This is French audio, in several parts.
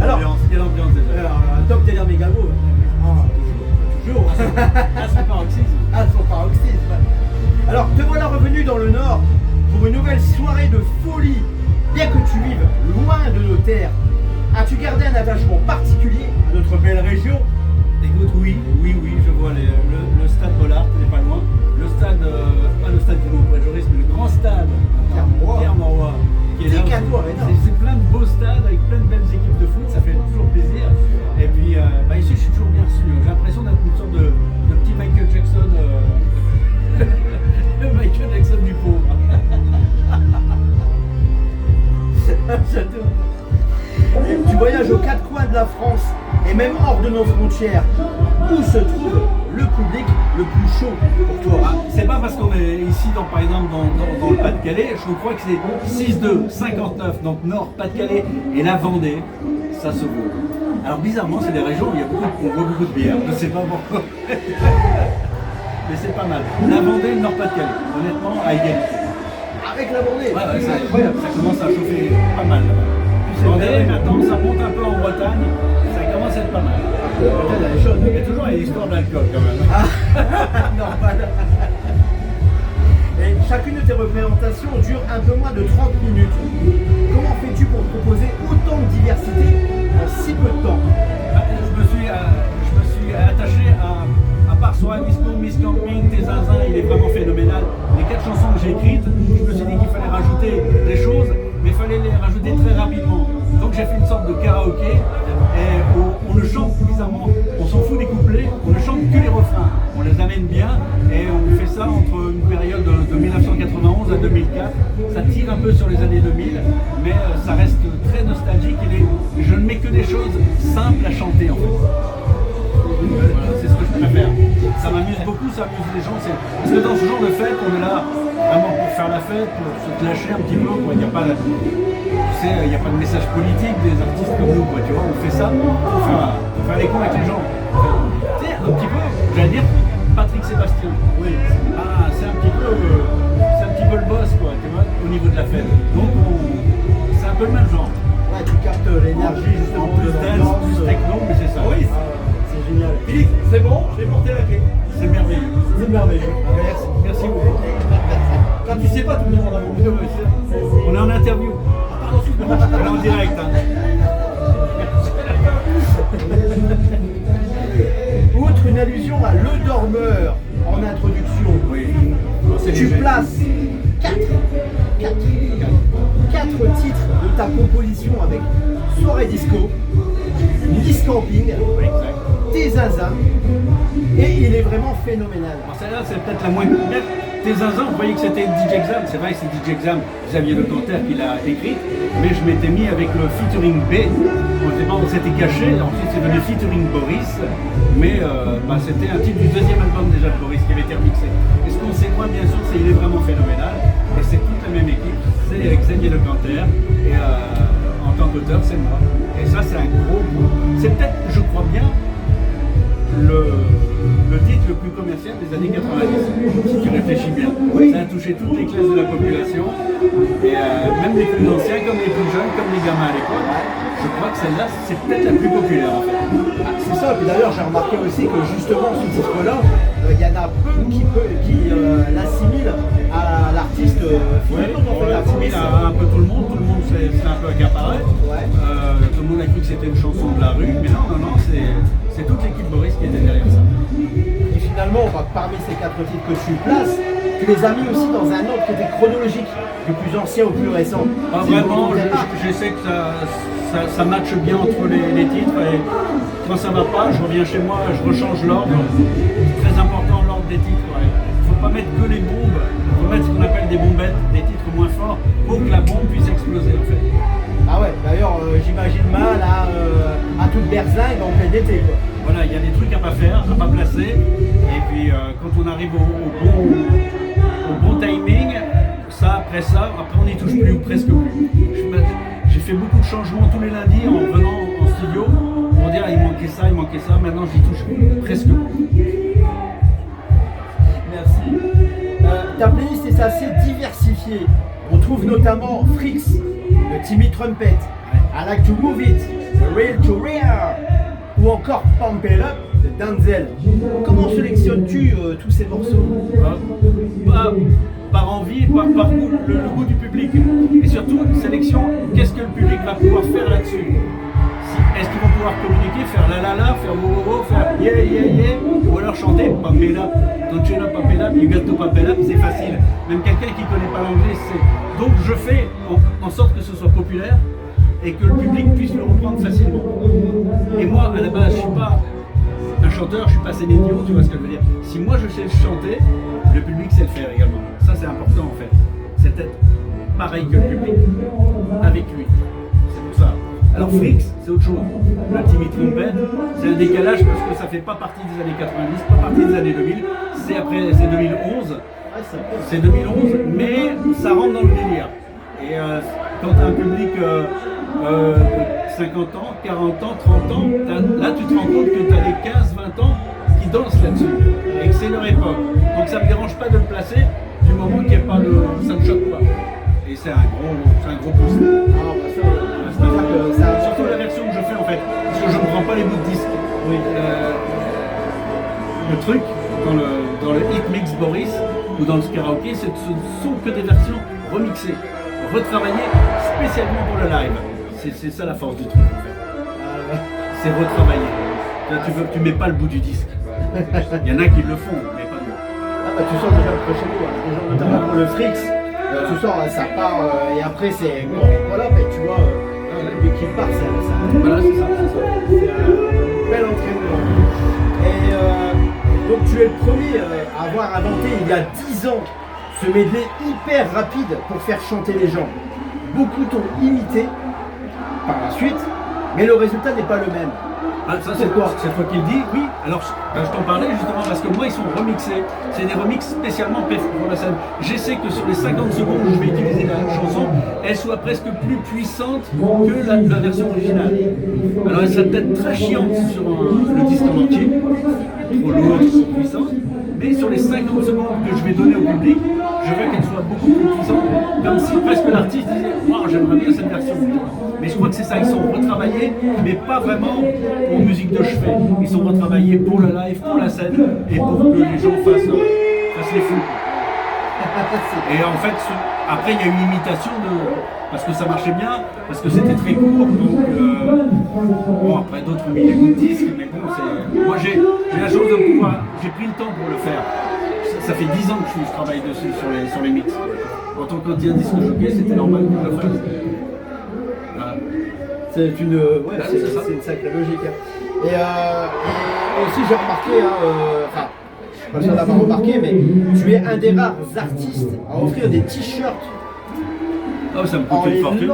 Alors, quelle ambiance déjà. alors, Doc Taylor Megabo. Toujours. À son paroxysme. À son paroxysme. Alors, te voilà revenu dans le Nord pour une nouvelle soirée de folie. Bien que tu vives loin de nos terres, as-tu gardé un attachement particulier à notre belle région? Écoute, oui, je vois le stade Bollard, n'est pas loin. Le stade, pas le stade du Montpréjoris, mais le grand stade Pierre-Mauroy, qui est là. C'est plein de beaux stades avec plein de belles équipes de foot, ça fait toujours plaisir. Et puis ici, je suis toujours bien reçu. J'ai l'impression d'être une sorte de petit Michael Jackson, le Michael Jackson du pauvre. J'adore. Tu voyages aux quatre coins de la France et même hors de nos frontières. Où se trouve le public le plus chaud pour toi? C'est pas parce qu'on est ici, par exemple, dans le Pas-de-Calais, je crois que c'est 6-2, 59, donc Nord, Pas-de-Calais et la Vendée, ça se vaut. Alors bizarrement, c'est des régions où on boit beaucoup de bière, je sais pas pourquoi. Mais c'est pas mal. La Vendée et le Nord, Pas-de-Calais, honnêtement, à égalité. Avec la Vendée? Ouais, c'est incroyable, ça commence à chauffer pas mal là-bas. Vendée, maintenant, ça monte un peu en Bretagne, ça commence à être pas mal. Bretagne, elle est chaude. Il y a toujours une histoire d'alcool quand même. Normal. Et chacune de tes représentations dure un peu moins de 30 minutes. Comment fais-tu pour proposer autant de diversité en si peu de temps? Je me suis attaché à part Soirée Disco, Miss Camping, Tes Zinzins, il est vraiment phénoménal. Les 4 chansons que j'ai écrites, je me suis dit qu'il fallait rajouter des choses, mais il fallait les rajouter très rapidement. Donc j'ai fait une sorte de karaoké et on ne chante bizarrement, on s'en fout des couplets, on ne chante que les refrains. On les amène bien et on fait ça entre une période de 1991 à 2004. Ça tire un peu sur les années 2000, mais ça reste très nostalgique et je ne mets que des choses simples à chanter en fait. Voilà, c'est ce que je préfère. Ça m'amuse beaucoup, ça amuse les gens. Parce que dans ce genre de fête, on est là vraiment pour faire la fête, pour se clasher un petit peu. Quoi. Il n'y a pas, il n'y a pas de message politique des artistes comme nous. Quoi, tu vois, on fait ça pour faire les cons avec les gens. Tu sais, un petit peu, j'allais dire Patrick Sébastien. Oui. Ah, c'est un petit peu le boss, quoi, tu vois, au niveau de la fête. Donc, c'est un peu le même genre. Ouais, tu captes l'énergie justement. En plus dance, plus techno, mais c'est ça. Oui. C'est génial. Philippe, c'est bon, je vais porter la clé. C'est merveilleux. C'est merveilleux. Merci beaucoup. Quand tu sais pas, tu me demandes à vous. On est en interview. On est en direct. Hein. Outre une allusion à Le Dormeur en introduction, Oui. tu places 4 titres de ta composition avec Soirée Disco, Miss Camping, Oui, exact. Tes Zinzins, et il est vraiment phénoménal. Alors celle-là, c'est peut-être la moins belle. Tes Zinzins, vous voyez que c'était DJ Exam. C'est vrai que c'est DJ Exam, Xavier Le Canter qui l'a écrite, mais je m'étais mis avec le featuring B. On s'était caché, ensuite c'est devenu featuring Boris, mais c'était un titre du deuxième album déjà de Boris qui avait été remixé. Et ce qu'on sait moins, bien sûr, c'est qu'il est vraiment phénoménal, et c'est toute la même équipe, c'est Xavier Le Canter, et en tant qu'auteur, c'est moi. Et ça, c'est un gros groupe. C'est peut-être, je crois bien, le titre le plus commercial des années 90, si tu réfléchis bien. Oui. Ça a touché toutes les classes de la population, et même les plus anciens, comme les plus jeunes, comme les gamins à l'époque. Je crois que celle-là, c'est peut-être la plus populaire en fait. C'est ça, puis d'ailleurs j'ai remarqué aussi que justement ce titre-là, il y en a peu qui l'assimilent à l'artiste Ouais, on l'assimile à un peu tout le monde c'est un peu accaparé. Ouais. Tout le monde a cru que c'était une chanson de la rue, mais non, c'est toute l'équipe Boris qui était derrière ça. Et finalement, parmi ces 4 titres que tu places, tu les as mis aussi dans un ordre qui était chronologique, du plus ancien au plus récent. Pas vraiment, j'essaie que ça matche bien entre les titres, et quand ça va pas, je reviens chez moi, je rechange l'ordre. C'est très important l'ordre des titres. Il ne faut pas mettre que les bombes, il faut mettre ce qu'on appelle des bombettes, des titres moins forts, pour que la bombe puisse exploser en fait. Ah ouais, d'ailleurs j'imagine mal à toute berzingue en plein été quoi. Voilà, il y a des trucs à pas faire, à pas placer, et puis quand on arrive au bon timing, après ça, on n'y touche plus ou presque plus. J'ai fait beaucoup de changements tous les lundis en venant en studio pour dire il manquait ça, maintenant j'y touche presque plus. Merci. Ta playlist est assez diversifiée. On trouve notamment Frix, le Timmy Trumpet, I Like to Move It, The Real to Rare ou encore Pump It Up de Denzel. Comment sélectionnes-tu tous ces morceaux? Par envie, par goût, le goût du public. Et surtout, sélection, qu'est-ce que le public va pouvoir faire là-dessus? Est-ce qu'ils vont pouvoir communiquer, faire la la la, faire wo wo wo, faire yeah yeah yeah, ou alors chanter pump it up, don't you know pump it up, you got to pump it up, c'est facile. Même quelqu'un qui ne connaît pas l'anglais sait. Donc je fais en sorte que ce soit populaire et que le public puisse le reprendre facilement. Et moi, à la base, je ne suis pas un chanteur, je ne suis pas Céline Dion, tu vois ce que je veux dire. Si moi je sais chanter, le public sait le faire également. Ça c'est important en fait. C'est être pareil que le public, avec lui. C'est pour ça. Alors Frix, c'est autre chose. L'Ultimate Trompette, c'est un décalage parce que ça fait pas partie des années 90, pas partie des années 2000. C'est 2011. C'est 2011, mais ça rentre dans le délire. Et quand tu as un public de 50 ans, 40 ans, 30 ans, là tu te rends compte que tu as les 15-20 ans qui dansent là-dessus. Et que c'est leur époque. Donc ça ne me dérange pas de le placer du moment qu'il n'y a pas de. Ça ne choque pas. Et c'est un gros boost. Surtout la version que je fais en fait. Parce que je ne prends pas les bouts de disque. Oui. Le truc, dans le Hit Mix Boris ou dans le karaoké, ce ne sont que des versions remixées, retravaillées spécialement pour le live. C'est ça la force du truc en fait. C'est retravaillé. Là, tu mets pas le bout du disque. Il y en a qui le font, mais pas nous. Tu sens déjà le prochain mot, notamment pour le Frix. Tu sens, ça part et après c'est bon, voilà, mais tu vois, le qui part, ça. Voilà, c'est ça. C'est un bel entraînement. Et donc tu es le premier à avoir inventé il y a 10 ans ce medley hyper rapide pour faire chanter les gens. Beaucoup t'ont imité par la suite, mais le résultat n'est pas le même. Ah, ça c'est quoi? C'est toi qui le dis? Oui. Alors je t'en parlais justement parce que moi ils sont remixés. C'est des remixes spécialement pour la scène. J'essaie que sur les 50 secondes où je vais utiliser la chanson, elle soit presque plus puissante que la version originale. Alors elle serait peut-être très chiante sur le disque en entier, trop lourde, trop puissante. Mais sur les 50 secondes que je vais donner au public, je veux qu'elle soit beaucoup plus puissante, comme si presque l'artiste disait « Wow, j'aimerais bien cette version ». Mais je crois que c'est ça, ils sont retravaillés, mais pas vraiment pour musique de chevet. Ils sont retravaillés pour le live, pour la scène, et pour que les gens fassent les fous. Et en fait, après il y a une imitation parce que ça marchait bien, parce que c'était très court, donc bon après d'autres ont mis des bouts de disques, mais bon moi j'ai la chance de pouvoir, j'ai pris le temps pour le faire. Ça fait 10 ans que je travaille dessus sur les mix. En tant qu'ancien disque jockey, c'était normal que je le fasse. Voilà. C'est une sacrée logique. Et aussi j'ai remarqué, enfin je suis pas sûr d'avoir remarqué, mais tu es un des rares artistes à offrir des t-shirts. Oh, ça me coûte une fortune.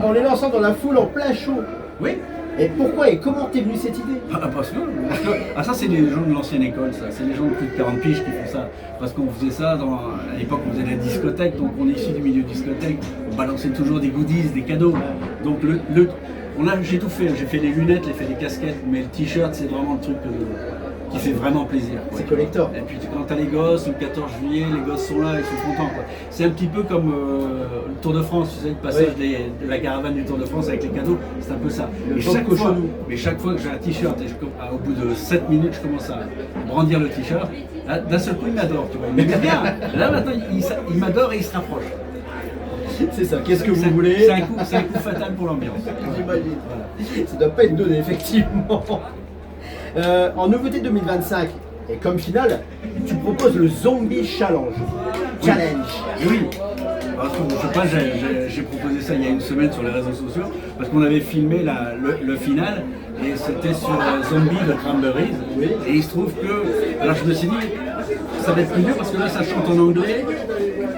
En les lançant dans la foule en plein show. Oui. Et pourquoi et comment t'es venue cette idée? Parce que ça c'est les gens de l'ancienne école, ça. C'est les gens de plus de 40 piges qui font ça. Parce qu'on faisait ça à l'époque on faisait la discothèque, donc on est issu du milieu discothèque, on balançait toujours des goodies, des cadeaux. Donc j'ai tout fait, j'ai fait les lunettes, j'ai fait les casquettes, mais le t-shirt c'est vraiment le truc qui fait vraiment plaisir. Ouais. C'est collector. Et puis quand t'as les gosses, le 14 juillet, les gosses sont là, ils sont contents. C'est un petit peu comme le Tour de France, tu sais, le passage de la caravane du Tour de France avec les cadeaux, c'est un peu ça. Mais chaque fois que j'ai un t-shirt, et au bout de 7 minutes, je commence à brandir le t-shirt, d'un seul coup il m'adore, tu vois. Il m'aime bien. Là maintenant il m'adore et il se rapproche. C'est ça, qu'est-ce que vous voulez? C'est un coup fatal pour l'ambiance. J'imagine. Voilà. Ça doit pas être donné, effectivement. En nouveauté 2025, et comme finale, tu proposes le Zombie Challenge. Oui. Je sais pas, j'ai proposé ça il y a une semaine sur les réseaux sociaux parce qu'on avait filmé le final et c'était sur Zombie de Cranberries. Oui. Et il se trouve que, alors je me suis dit, ça va être plus dur parce que là ça chante en anglais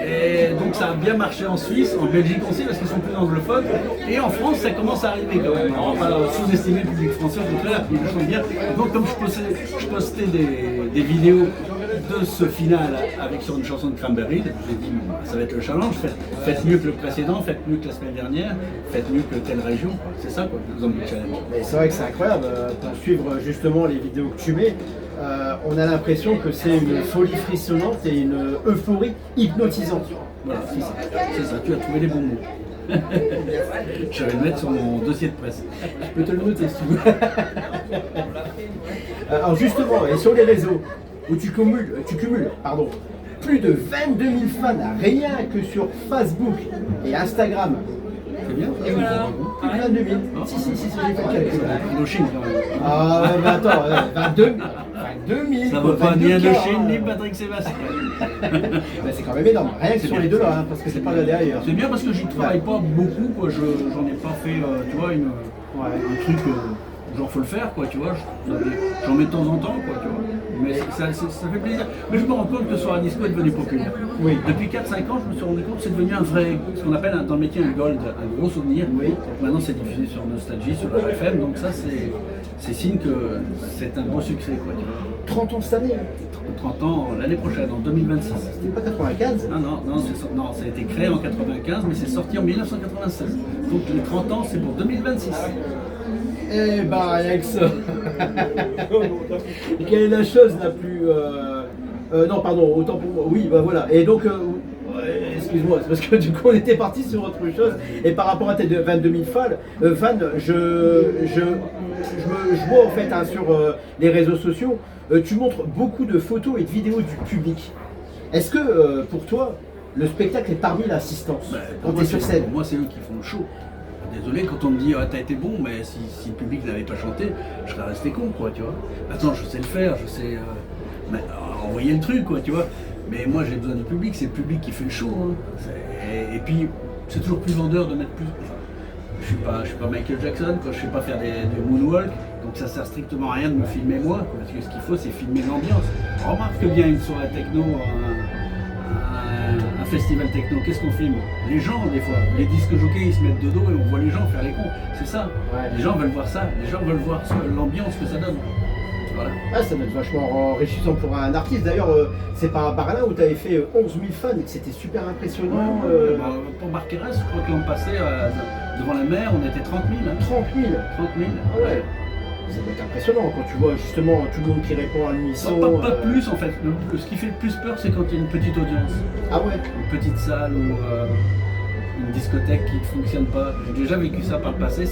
et donc ça a bien marché en Suisse, en Belgique aussi parce qu'ils sont plus anglophones et en France ça commence à arriver quand même. On va pas sous-estimer le public français, au contraire, il le chante bien. Donc comme je postais des vidéos de ce final sur une chanson de Cranberries, j'ai dit ça va être le challenge, faites mieux que le précédent, faites mieux que la semaine dernière, faites mieux que telle région, c'est ça quoi, le Zombie Challenge. Mais c'est vrai que c'est incroyable, pour suivre justement les vidéos que tu mets, on a l'impression que c'est une folie frissonnante et une euphorie hypnotisante. Voilà, c'est ça, tu as trouvé les bons mots. Je vais le mettre sur mon dossier de presse. Je peux te le noter si tu veux. Alors justement, et sur les réseaux, où tu cumules pardon, plus de 22 000 fans rien que sur Facebook et Instagram. C'est bien. Et voilà. Plus de 22 000. Si, j'ai fait le calcul. Indochine quand même. Ah ouais, mais attends, 22 000. 22 000. Ça vaut pas ni 22K, Indochine ni Patrick Sébastien. Bah, c'est quand même énorme, rien que sur les deux là, hein, parce que c'est pas là derrière. C'est bien parce que j'y travaille pas beaucoup, quoi. J'en ai pas fait, tu vois, un truc. Genre faut le faire quoi, tu vois, j'en mets de temps en temps quoi, tu vois. Mais ça fait plaisir. Mais je me rends compte que Soirée Disco est devenu populaire. Oui. Depuis 4-5 ans, je me suis rendu compte que c'est devenu un vrai, ce qu'on appelle dans le métier un gold, un gros souvenir. Oui. Donc maintenant c'est diffusé sur Nostalgie, sur la FM, donc ça c'est signe que c'est un beau succès quoi, tu vois. 30 ans cette année. 30 ans l'année prochaine, en 2026. C'était pas 95? Non, ça a été créé en 95, mais c'est sorti en 1996. Donc les 30 ans c'est pour 2026. Eh bah rien que ça. Et quelle est la chose la plus... non pardon, autant pour moi. Oui bah voilà. Et donc, excuse-moi, c'est parce que du coup on était parti sur autre chose. Et par rapport à tes 22 000 fans, je vois en fait hein, sur les réseaux sociaux, tu montres beaucoup de photos et de vidéos du public. Est-ce que pour toi, le spectacle est parmi l'assistance quand tu es sur scène? Pour moi c'est eux qui font le show. Désolé, quand on me dit t'as été bon, mais si le public n'avait pas chanté, je serais resté con, quoi, tu vois. Attends, je sais le faire, je sais envoyer le truc, quoi, tu vois. Mais moi j'ai besoin du public, c'est le public qui fait le show. Hein. Et puis c'est toujours plus vendeur de mettre plus. Enfin, je suis pas Michael Jackson, quoi, je sais pas faire des moonwalk, donc ça sert strictement à rien de me filmer moi, quoi, parce que ce qu'il faut c'est filmer l'ambiance. Remarque bien une soirée techno, un festival techno, qu'est-ce qu'on filme? Les gens des fois, les disques jockeys ils se mettent de dos et on voit les gens faire les cons, c'est ça. Ouais. Les gens veulent voir ça, les gens veulent voir l'ambiance que ça donne. Voilà. Ah, ça doit être vachement enrichissant pour un artiste. D'ailleurs, c'est par là où tu avais fait 11 000 fans et que c'était super impressionnant. Pour Marquerez, je crois que l'an passé, devant la mer, on était 30 000. Hein. 30 000 30 000. Ah ouais. Ça doit être impressionnant quand tu vois justement tout le monde qui répond à l'unisson. Pas plus en fait. Ce qui fait le plus peur, c'est quand il y a une petite audience. Ah ouais. Une petite salle ou une discothèque qui ne fonctionne pas. J'ai déjà vécu ça par le passé.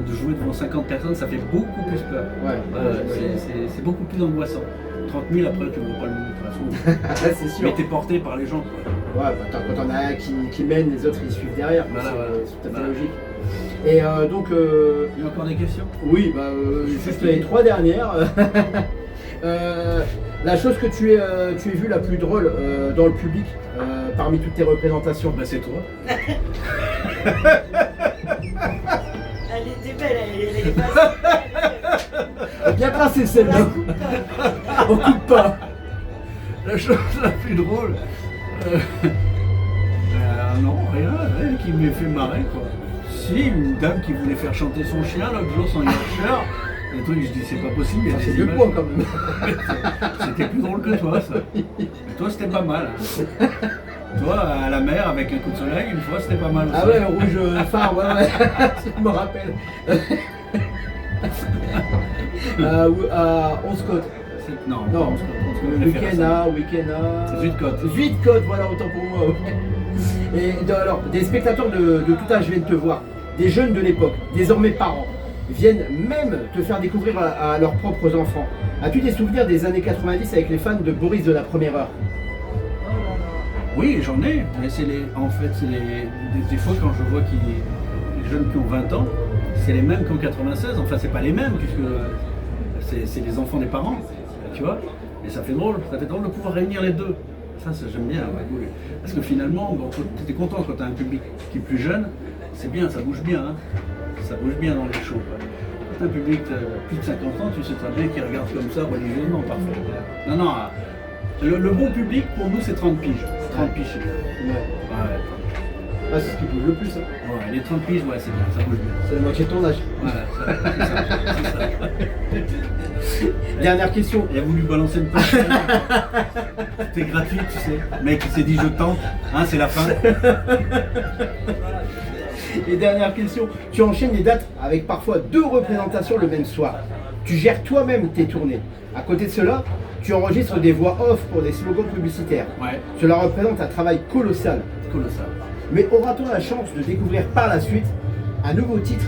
De jouer devant 50 personnes, ça fait beaucoup plus peur. Ouais. C'est beaucoup plus angoissant. 30 000 après, tu ne vois pas le monde de toute façon. C'est sûr. Mais t'es porté par les gens. Quoi. Ouais, quand on a un qui mène, les autres ils suivent derrière. Voilà. C'est tout à fait logique. Et donc. Il y a encore des questions? Oui, juste les 3 dernières. La chose que tu aies vue la plus drôle dans le public parmi toutes tes représentations? Bah, c'est toi. Elle était belle, elle est pas. Bien placée celle-là. On coupe pas. La chose la plus drôle. Non, rien qui m'ait fait marrer quoi. Si, une dame qui voulait faire chanter son chien l'autre jour sans Yorkshire. Le truc, je dis c'est pas possible. C'est 2 points quand même. C'était plus drôle que toi ça. Mais toi c'était pas mal. Toi à la mer avec un coup de soleil, une fois c'était pas mal aussi. Ah ouais, rouge phare, ouais. Je me rappelle. À 11 côtes. Non, Week-end à. Zuidcote, voilà, autant pour moi. Et alors, des spectateurs de tout âge viennent te voir, des jeunes de l'époque, désormais parents, viennent même te faire découvrir à leurs propres enfants. As-tu des souvenirs des années 90 avec les fans de Boris de la première heure? Oui, j'en ai, mais des fois quand je vois les jeunes qui ont 20 ans, c'est les mêmes qu'en 96, enfin c'est pas les mêmes puisque c'est les enfants des parents, tu vois, et ça fait drôle de pouvoir réunir les deux. Ça j'aime bien, ouais. Parce que finalement, tu es content quand tu as un public qui est plus jeune, c'est bien, ça bouge bien, hein. Ça bouge bien dans les shows. Quoi. Quand tu as un public de plus de 50 ans, tu sais très bien qu'ils regardent comme ça religieusement parfois. Non, le bon public pour nous c'est 30 piges. 30 piges c'est bien. Ouais. Ah, c'est ce qui bouge le plus. Hein. Ouais, les 30 piges, ouais, c'est bien, ça bouge bien. C'est la moitié de ton âge. Voilà, c'est ça. Dernière question. Il a voulu balancer une poche. C'était gratuit, tu sais. Le mec, il s'est dit je tente, hein, c'est la fin. Et dernière question. Tu enchaînes les dates avec parfois 2 représentations le même soir. Tu gères toi-même tes tournées. À côté de cela, tu enregistres des voix off pour des slogans publicitaires. Ouais. Cela représente un travail colossal. Colossal. Mais aura-t-on la chance de découvrir par la suite un nouveau titre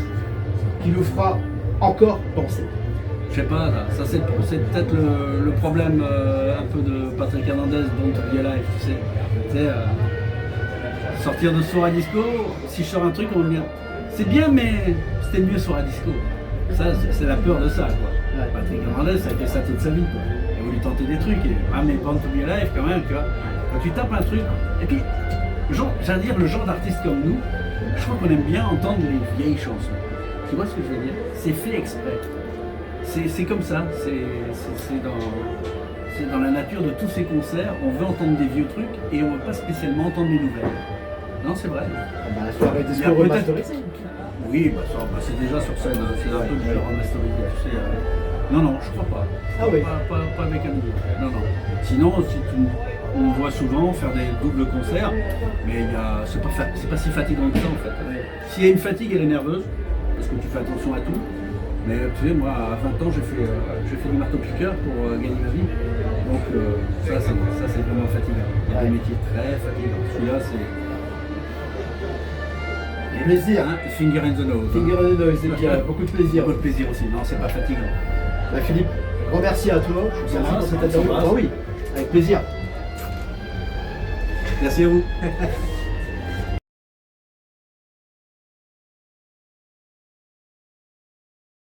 qui nous fera encore danser? Je sais pas, là, ça c'est peut-être le problème un peu de Patrick Hernandez, Don't Be Alive, tu sais, sortir de Soirée Disco, si je sors un truc, on va me dire, c'est bien, mais c'était mieux Soirée Disco. Ça, c'est la peur de ça, quoi. Ouais. Patrick Hernandez, ça a été ça toute sa vie, quoi. Il a voulu tenter des trucs, mais Born to Be Alive, quand même, tu vois. Quand tu tapes un truc, et puis, j'allais dire, le genre d'artiste comme nous, je crois qu'on aime bien entendre les vieilles chansons. Tu vois ce que je veux dire? C'est fait exprès. C'est comme ça, c'est dans la nature de tous ces concerts, on veut entendre des vieux trucs et on ne veut pas spécialement entendre les nouvelles. Non, c'est vrai. Bah, la soirée Il y disco a peut-être- remasterisée. Oui, c'est déjà sur scène, c'est un peu du remasterisé, tu sais. Non, je crois pas. Ah oui. Pas avec un nouveau. Non. Sinon, on voit souvent faire des doubles concerts, mais c'est pas si fatigant que ça en fait. S'il y a une fatigue, elle est nerveuse, parce que tu fais attention à tout. Mais tu sais, moi, à 20 ans, j'ai fait du marteau-piqueur pour gagner ma vie. Donc, ça, c'est vraiment fatigant. Il y a des métiers très fatigants. Celui-là, c'est. Plaisir. Hein, finger in the nose. Finger in the nose, c'est bien. Beaucoup de plaisir. Beaucoup de plaisir aussi. Non, c'est pas fatigant. Bah, Philippe, grand merci à toi. Ça Merci va, pour cette ça interview. va. Ah oui, avec plaisir. Merci à vous.